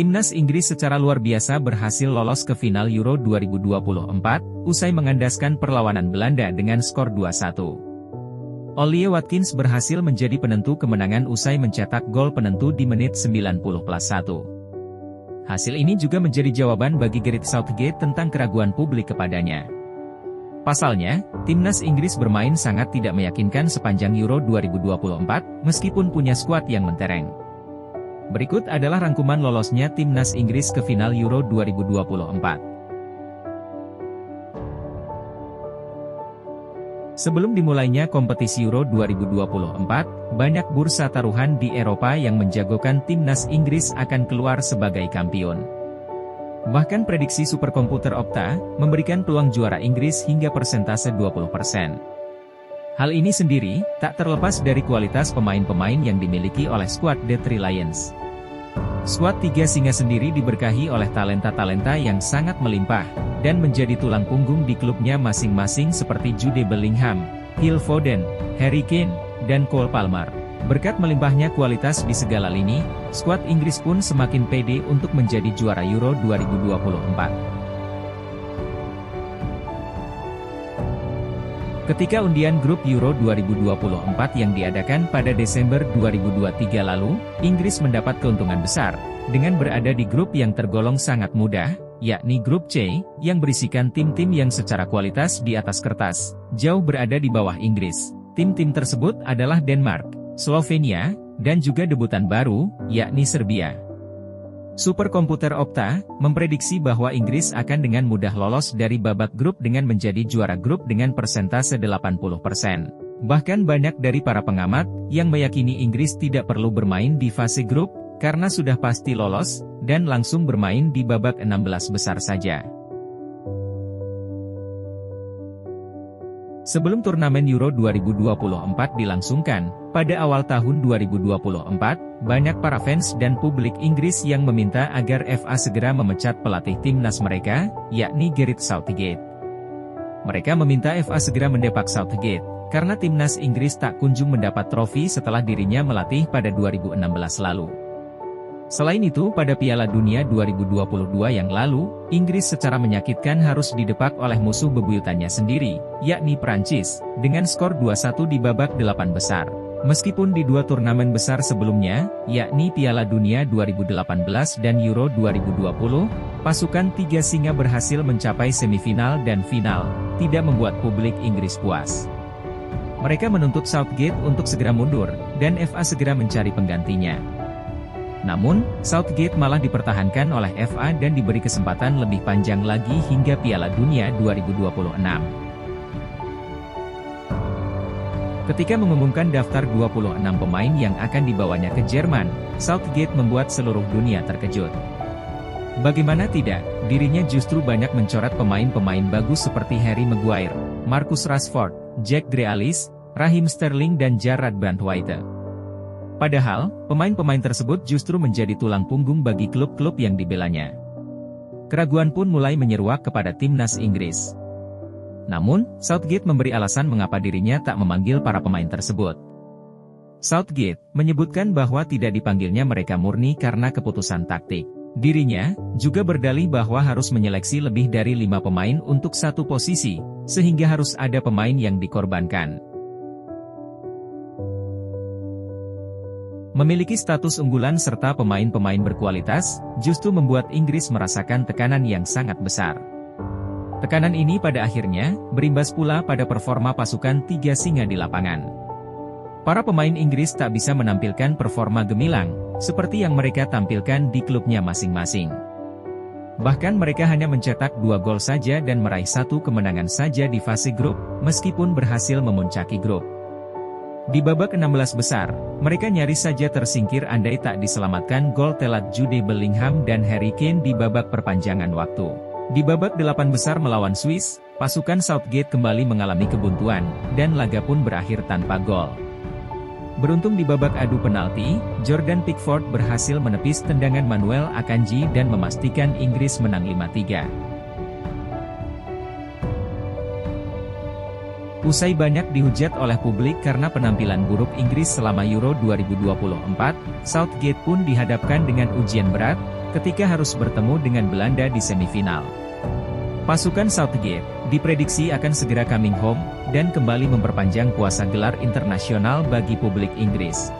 Timnas Inggris secara luar biasa berhasil lolos ke final Euro 2024, usai mengandaskan perlawanan Belanda dengan skor 2-1. Ollie Watkins berhasil menjadi penentu kemenangan usai mencetak gol penentu di menit 90+1. Hasil ini juga menjadi jawaban bagi Gareth Southgate tentang keraguan publik kepadanya. Pasalnya, Timnas Inggris bermain sangat tidak meyakinkan sepanjang Euro 2024, meskipun punya skuad yang mentereng. Berikut adalah rangkuman lolosnya Timnas Inggris ke final Euro 2024. Sebelum dimulainya kompetisi Euro 2024, banyak bursa taruhan di Eropa yang menjagokan Timnas Inggris akan keluar sebagai kampion. Bahkan prediksi superkomputer Opta memberikan peluang juara Inggris hingga persentase 20%. Hal ini sendiri tak terlepas dari kualitas pemain-pemain yang dimiliki oleh skuad The Three Lions. Skuad Tiga Singa sendiri diberkahi oleh talenta-talenta yang sangat melimpah, dan menjadi tulang punggung di klubnya masing-masing seperti Jude Bellingham, Phil Foden, Harry Kane, dan Cole Palmer. Berkat melimpahnya kualitas di segala lini, skuad Inggris pun semakin pede untuk menjadi juara Euro 2024. Ketika undian grup Euro 2024 yang diadakan pada Desember 2023 lalu, Inggris mendapat keuntungan besar, dengan berada di grup yang tergolong sangat mudah, yakni grup C, yang berisikan tim-tim yang secara kualitas di atas kertas, jauh berada di bawah Inggris. Tim-tim tersebut adalah Denmark, Slovenia, dan juga debutan baru, yakni Serbia. Superkomputer Opta memprediksi bahwa Inggris akan dengan mudah lolos dari babak grup dengan menjadi juara grup dengan persentase 80%. Bahkan banyak dari para pengamat yang meyakini Inggris tidak perlu bermain di fase grup, karena sudah pasti lolos, dan langsung bermain di babak 16 besar saja. Sebelum turnamen Euro 2024 dilangsungkan, pada awal tahun 2024, banyak para fans dan publik Inggris yang meminta agar FA segera memecat pelatih timnas mereka, yakni Gareth Southgate. Mereka meminta FA segera mendepak Southgate, karena timnas Inggris tak kunjung mendapat trofi setelah dirinya melatih pada 2016 lalu. Selain itu, pada Piala Dunia 2022 yang lalu, Inggris secara menyakitkan harus didepak oleh musuh bebuyutannya sendiri, yakni Prancis, dengan skor 2-1 di babak 8 besar. Meskipun di dua turnamen besar sebelumnya, yakni Piala Dunia 2018 dan Euro 2020, pasukan Tiga Singa berhasil mencapai semifinal dan final, tidak membuat publik Inggris puas. Mereka menuntut Southgate untuk segera mundur, dan FA segera mencari penggantinya. Namun, Southgate malah dipertahankan oleh FA dan diberi kesempatan lebih panjang lagi hingga Piala Dunia 2026. Ketika mengumumkan daftar 26 pemain yang akan dibawanya ke Jerman, Southgate membuat seluruh dunia terkejut. Bagaimana tidak, dirinya justru banyak mencoret pemain-pemain bagus seperti Harry Maguire, Marcus Rashford, Jack Grealish, Raheem Sterling dan Jarrad Brandtwaite. Padahal, pemain-pemain tersebut justru menjadi tulang punggung bagi klub-klub yang dibelanya. Keraguan pun mulai menyeruak kepada timnas Inggris. Namun, Southgate memberi alasan mengapa dirinya tak memanggil para pemain tersebut. Southgate menyebutkan bahwa tidak dipanggilnya mereka murni karena keputusan taktik. Dirinya juga berdalih bahwa harus menyeleksi lebih dari 5 pemain untuk satu posisi, sehingga harus ada pemain yang dikorbankan. Memiliki status unggulan serta pemain-pemain berkualitas, justru membuat Inggris merasakan tekanan yang sangat besar. Tekanan ini pada akhirnya, berimbas pula pada performa pasukan Tiga Singa di lapangan. Para pemain Inggris tak bisa menampilkan performa gemilang, seperti yang mereka tampilkan di klubnya masing-masing. Bahkan mereka hanya mencetak 2 gol saja dan meraih 1 kemenangan saja di fase grup, meskipun berhasil memuncaki grup. Di babak 16 besar, mereka nyaris saja tersingkir andai tak diselamatkan gol telat Jude Bellingham dan Harry Kane di babak perpanjangan waktu. Di babak 8 besar melawan Swiss, pasukan Southgate kembali mengalami kebuntuan, dan laga pun berakhir tanpa gol. Beruntung di babak adu penalti, Jordan Pickford berhasil menepis tendangan Manuel Akanji dan memastikan Inggris menang 5-3. Usai banyak dihujat oleh publik karena penampilan buruk Inggris selama Euro 2024, Southgate pun dihadapkan dengan ujian berat, ketika harus bertemu dengan Belanda di semifinal. Pasukan Southgate diprediksi akan segera coming home dan kembali memperpanjang puasa gelar internasional bagi publik Inggris.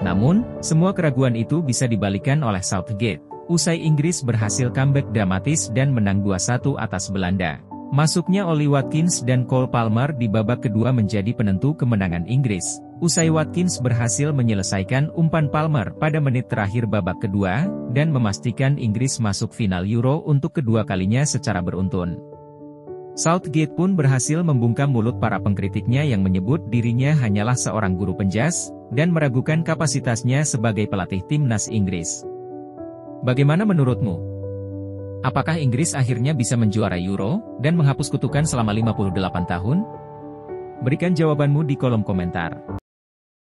Namun, semua keraguan itu bisa dibalikan oleh Southgate usai Inggris berhasil comeback dramatis dan menang 2-1 atas Belanda. Masuknya Ollie Watkins dan Cole Palmer di babak kedua menjadi penentu kemenangan Inggris. Usai Watkins berhasil menyelesaikan umpan Palmer pada menit terakhir babak kedua, dan memastikan Inggris masuk final Euro untuk kedua kalinya secara beruntun. Southgate pun berhasil membungkam mulut para pengkritiknya yang menyebut dirinya hanyalah seorang guru penjas, dan meragukan kapasitasnya sebagai pelatih timnas Inggris. Bagaimana menurutmu? Apakah Inggris akhirnya bisa menjuarai Euro, dan menghapus kutukan selama 58 tahun? Berikan jawabanmu di kolom komentar.